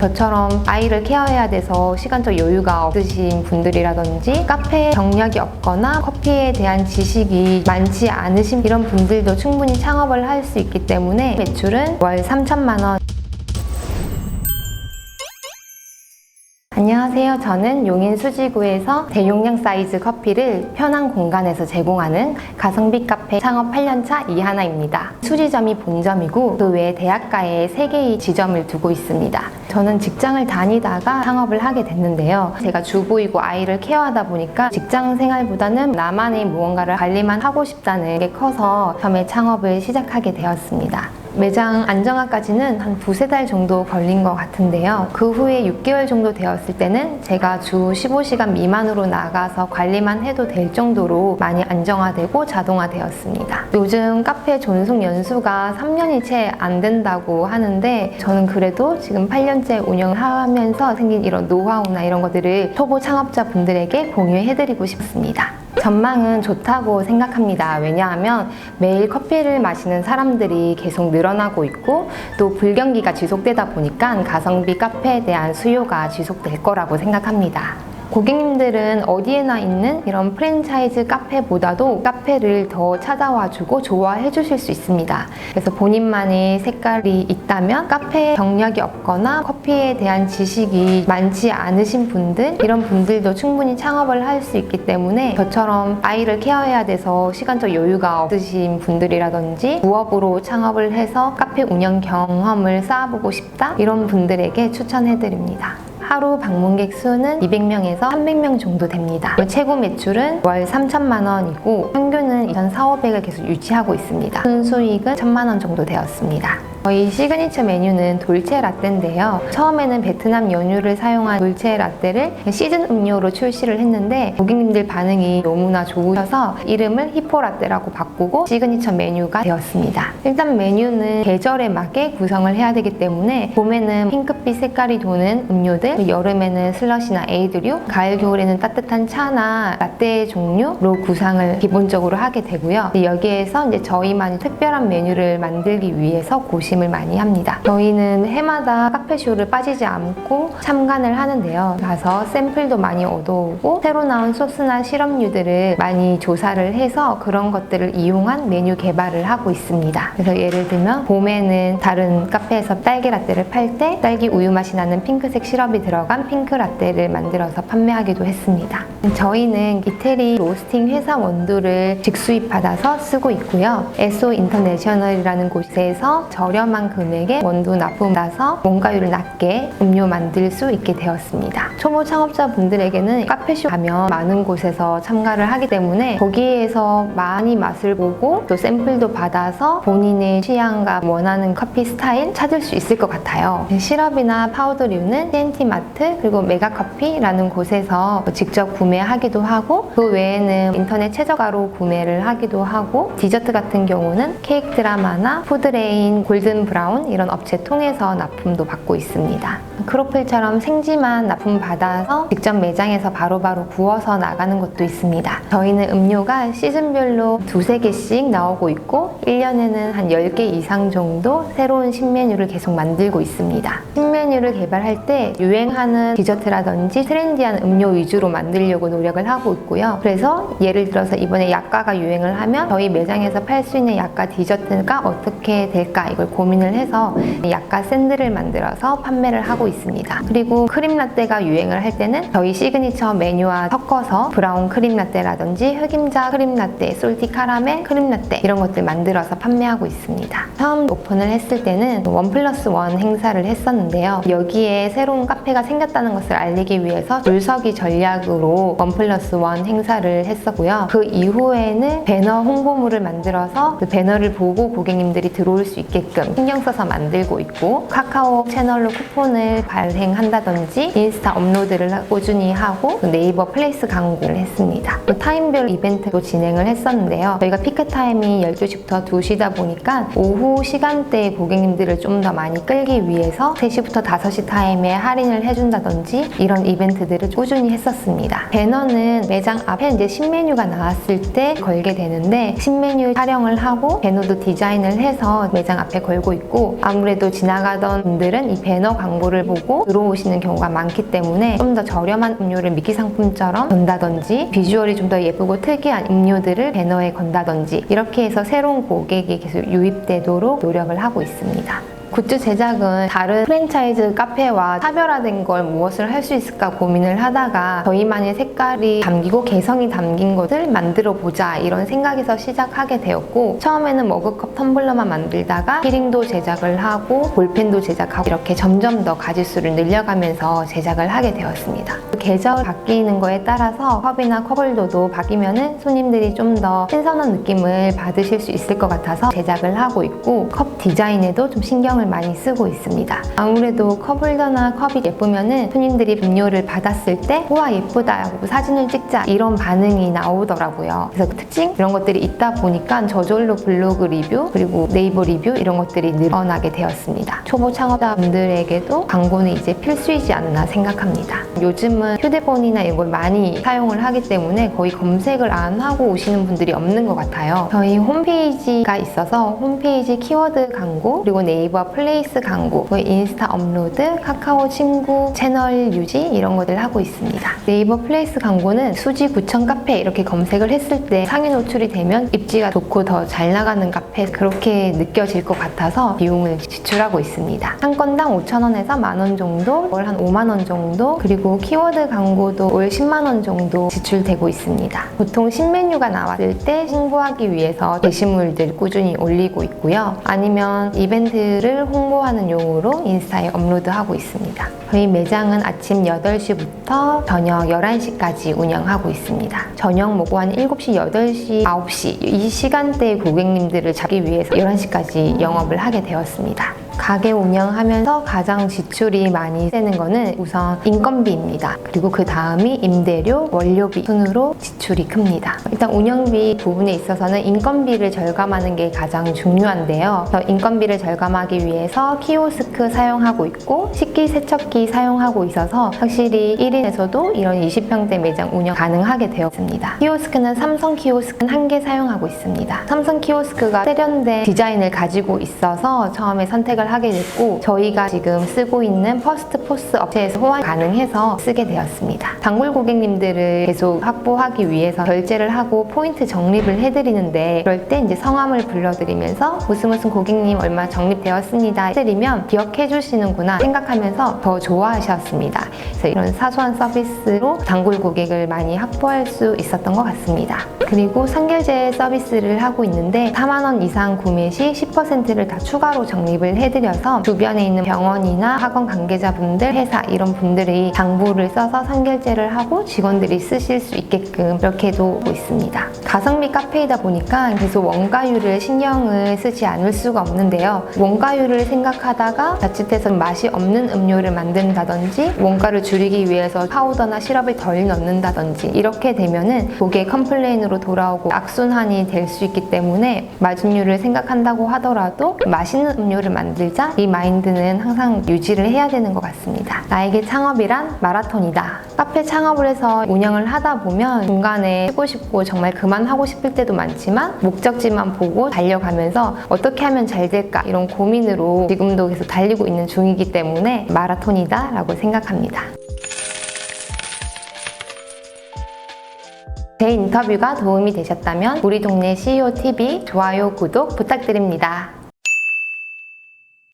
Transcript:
저처럼 아이를 케어해야 돼서 시간적 여유가 없으신 분들이라든지 카페 경력이 없거나 커피에 대한 지식이 많지 않으신 이런 분들도 충분히 창업을 할 수 있기 때문에 매출은 월 3천만 원. 안녕하세요. 저는 용인 수지구에서 대용량 사이즈 커피를 편한 공간에서 제공하는 가성비 카페 창업 8년차 이하나입니다. 수지점이 본점이고 그 외에 대학가에 3개의 지점을 두고 있습니다. 저는 직장을 다니다가 창업을 하게 됐는데요. 제가 주부이고 아이를 케어하다 보니까 직장 생활보다는 나만의 무언가를 관리만 하고 싶다는 게 커서 처음에 창업을 시작하게 되었습니다. 매장 안정화까지는 한 2~3달 정도 걸린 것 같은데요. 그 후에 6개월 정도 되었을 때는 제가 주 15시간 미만으로 나가서 관리만 해도 될 정도로 많이 안정화되고 자동화되었습니다. 요즘 카페 존속 연수가 3년이 채 안 된다고 하는데 저는 그래도 지금 8년째 운영하면서 생긴 이런 노하우나 이런 것들을 초보 창업자분들에게 공유해드리고 싶습니다. 전망은 좋다고 생각합니다. 왜냐하면 매일 커피를 마시는 사람들이 계속 늘어나고 있고 또 불경기가 지속되다 보니까 가성비 카페에 대한 수요가 지속될 거라고 생각합니다. 고객님들은 어디에나 있는 이런 프랜차이즈 카페보다도 카페를 더 찾아와주고 좋아해 주실 수 있습니다. 그래서 본인만의 색깔이 있다면 카페 경력이 없거나 커피에 대한 지식이 많지 않으신 분들, 이런 분들도 충분히 창업을 할 수 있기 때문에 저처럼 아이를 케어해야 돼서 시간적 여유가 없으신 분들이라든지 부업으로 창업을 해서 카페 운영 경험을 쌓아보고 싶다, 이런 분들에게 추천해드립니다. 하루 방문객 수는 200명에서 300명 정도 됩니다. 최고 매출은 월 3천만 원이고 평균은 2,400~500을 계속 유지하고 있습니다. 순수익은 1,000만 원 정도 되었습니다. 저희 시그니처 메뉴는 돌체 라떼인데요. 처음에는 베트남 연유를 사용한 돌체 라떼를 시즌 음료로 출시를 했는데 고객님들 반응이 너무나 좋으셔서 이름을 히포 라떼라고 바꾸고 시그니처 메뉴가 되었습니다. 일단 메뉴는 계절에 맞게 구성을 해야 되기 때문에 봄에는 핑크빛 색깔이 도는 음료들, 여름에는 슬러시나 에이드류, 가을 겨울에는 따뜻한 차나 라떼 종류로 구상을 기본적으로 하게 되고요. 여기에서 이제 저희만의 특별한 메뉴를 만들기 위해서 고심을 많이 합니다. 저희는 해마다 카페쇼를 빠지지 않고 참관을 하는데요. 가서 샘플도 많이 얻어오고 새로 나온 소스나 시럽류들을 많이 조사를 해서 그런 것들을 이용한 메뉴 개발을 하고 있습니다. 그래서 예를 들면 봄에는 다른 카페에서 딸기 라떼를 팔 때 딸기 우유 맛이 나는 핑크색 시럽이 들어간 핑크 라떼를 만들어서 판매하기도 했습니다. 저희는 이태리 로스팅 회사 원두를 직수입받아서 쓰고 있고요. 에소 인터내셔널이라는 곳에서 저렴한 금액에 원두 납품받아서 원가율을 낮게 음료 만들 수 있게 되었습니다. 초보 창업자분들에게는 카페쇼 가면 많은 곳에서 참가를 하기 때문에 거기에서 많이 맛을 보고 또 샘플도 받아서 본인의 취향과 원하는 커피 스타일 찾을 수 있을 것 같아요. 시럽이나 파우더류는 TNT마트 그리고 메가커피라는 곳에서 직접 구매하기도 하고 그 외에는 인터넷 최저가로 구매를 하기도 하고 디저트 같은 경우는 케이크 드라마나 푸드레인, 골든 브라운 이런 업체 통해서 납품도 받고 있습니다. 크로플처럼 생지만 납품받아서 직접 매장에서 바로바로 구워서 나가는 것도 있습니다. 저희는 음료가 시즌별로 2~3개씩 나오고 있고 1년에는 한 10개 이상 정도 새로운 신메뉴를 계속 만들고 있습니다. 신메뉴를 개발할 때 유행하는 디저트라든지 트렌디한 음료 위주로 만들려고 노력을 하고 있고요. 그래서 예를 들어서 이번에 약과가 유행을 하면 저희 매장에서 팔 수 있는 약과 디저트가 어떻게 될까 이걸 고민을 해서 약과 샌드를 만들어서 판매를 하고 있습니다. 그리고 크림 라떼가 유행을 할 때는 저희 시그니처 메뉴와 섞어서 브라운 크림 라떼라든지 흑임자 크림 라떼, 솔티 카라멜 크림 라떼 이런 것들 만들어서 판매하고 있습니다. 처음 오픈을 했을 때는 1+1 행사를 했었는데요. 여기에 새로운 카페가 생겼다는 것을 알리기 위해서 줄서기 전략으로 1+1 행사를 했었고요. 그 이후에는 배너 홍보물을 만들어서 그 배너를 보고 고객님들이 들어올 수 있게끔 신경 써서 만들고 있고 카카오 채널로 쿠폰을 발행한다든지 인스타 업로드를 꾸준히 하고 네이버 플레이스 광고를 했습니다. 타임별 이벤트도 진행을 했었는데요. 저희가 피크 타임이 12시부터 2시다 보니까 오후 시간대에 고객님들을 좀 더 많이 끌기 위해서 3시부터 5시 타임에 할인을 해준다든지 이런 이벤트들을 꾸준히 했었습니다. 배너는 매장 앞에 이제 신메뉴가 나왔을 때 걸게 되는데 신메뉴 촬영을 하고 배너도 디자인을 해서 매장 앞에 걸고 있고 아무래도 지나가던 분들은 이 배너 광고를 보고 들어오시는 경우가 많기 때문에 좀 더 저렴한 음료를 미끼 상품처럼 건다든지 비주얼이 좀 더 예쁘고 특이한 음료들을 배너에 건다든지 이렇게 해서 새로운 고객이 계속 유입되도록 노력을 하고 있습니다. 굿즈 제작은 다른 프랜차이즈 카페와 차별화된 걸 무엇을 할 수 있을까 고민을 하다가 저희만의 색깔이 담기고 개성이 담긴 것을 만들어 보자 이런 생각에서 시작하게 되었고 처음에는 머그컵 텀블러만 만들다가 키링도 제작을 하고 볼펜도 제작하고 이렇게 점점 더 가짓수를 늘려가면서 제작을 하게 되었습니다. 계절 바뀌는 거에 따라서 컵이나 컵홀더도 바뀌면은 손님들이 좀 더 신선한 느낌을 받으실 수 있을 것 같아서 제작을 하고 있고 컵 디자인에도 좀 신경을 많이 쓰고 있습니다. 아무래도 컵홀더나 컵이 예쁘면은 손님들이 음료를 받았을 때 우와 예쁘다 하고 사진을 찍자 이런 반응이 나오더라고요. 그래서 특징 이런 것들이 있다 보니까 저절로 블로그 리뷰 그리고 네이버 리뷰 이런 것들이 늘어나게 되었습니다. 초보 창업자분들에게도 광고는 이제 필수이지 않나 생각합니다. 요즘은 휴대폰이나 이걸 많이 사용을 하기 때문에 거의 검색을 안 하고 오시는 분들이 없는 것 같아요. 저희 홈페이지가 있어서 홈페이지 키워드 광고 그리고 네이버 플레이스 광고, 인스타 업로드, 카카오 친구, 채널 유지 이런 것들 하고 있습니다. 네이버 플레이스 광고는 수지 구청 카페 이렇게 검색을 했을 때 상위 노출이 되면 입지가 좋고 더 잘 나가는 카페 그렇게 느껴질 것 같아서 비용을 지출하고 있습니다. 한 건당 5,000원에서 10,000원 정도, 월 한 5만원 정도 그리고 키워드 광고도 월 10만원 정도 지출되고 있습니다. 보통 신메뉴가 나왔을 때 홍보하기 위해서 게시물들 꾸준히 올리고 있고요. 아니면 이벤트를 홍보하는 용으로 인스타에 업로드하고 있습니다. 저희 매장은 아침 8시부터 저녁 11시까지 운영하고 있습니다. 저녁 먹고 한 7시, 8시, 9시 이 시간대에 고객님들을 잡기 위해서 11시까지 영업을 하게 되었습니다. 가게 운영하면서 가장 지출이 많이 세는 거는 우선 인건비입니다. 그리고 그 다음이 임대료, 원료비 순으로 지출이 큽니다. 일단 운영비 부분에 있어서는 인건비를 절감하는 게 가장 중요한데요. 그래서 인건비를 절감하기 위해서 키오스크 사용하고 있고 식기세척기 사용하고 있어서 확실히 1인에서도 이런 20평대 매장 운영 가능하게 되었습니다. 키오스크는 삼성 키오스크는 1개 사용하고 있습니다. 삼성 키오스크가 세련된 디자인을 가지고 있어서 처음에 선택을 하게 됐고 저희가 지금 쓰고 있는 퍼스트 포스 업체에서 호환 가능해서 쓰게 되었습니다. 단골 고객님들을 계속 확보하기 위해서 결제를 하고 포인트 적립을 해드리는데 그럴 때 이제 성함을 불러드리면서 무슨 고객님 얼마 적립되었습니다 해드리면 기억해 주시는구나 생각하면서 더 좋아하셨습니다. 그래서 이런 사소한 서비스로 단골 고객을 많이 확보할 수 있었던 것 같습니다. 그리고 선결제 서비스를 하고 있는데 4만원 이상 구매 시 10%를 다 추가로 적립을 해드려서 주변에 있는 병원이나 학원 관계자분들, 회사 이런 분들이 장부를 써서 선결제를 하고 직원들이 쓰실 수 있게끔 이렇게 해두고 있습니다. 가성비 카페이다 보니까 계속 원가율을 신경을 쓰지 않을 수가 없는데요. 원가율을 생각하다가 자칫해서 맛이 없는 음료를 만든다든지 원가를 줄이기 위해서 파우더나 시럽을 덜 넣는다든지 이렇게 되면은 고객 컴플레인으로 돌아오고 악순환이 될 수 있기 때문에 마진율을 생각한다고 하더라도 맛있는 음료를 만들자 이 마인드는 항상 유지를 해야 되는 것 같습니다. 나에게 창업이란 마라톤이다. 카페 창업을 해서 운영을 하다 보면 중간에 쉬고 싶고 정말 그만하고 싶을 때도 많지만 목적지만 보고 달려가면서 어떻게 하면 잘 될까 이런 고민으로 지금도 계속 달리고 있는 중이기 때문에 마라톤이다 라고 생각합니다. 제 인터뷰가 도움이 되셨다면 우리 동네 CEO TV 좋아요, 구독 부탁드립니다.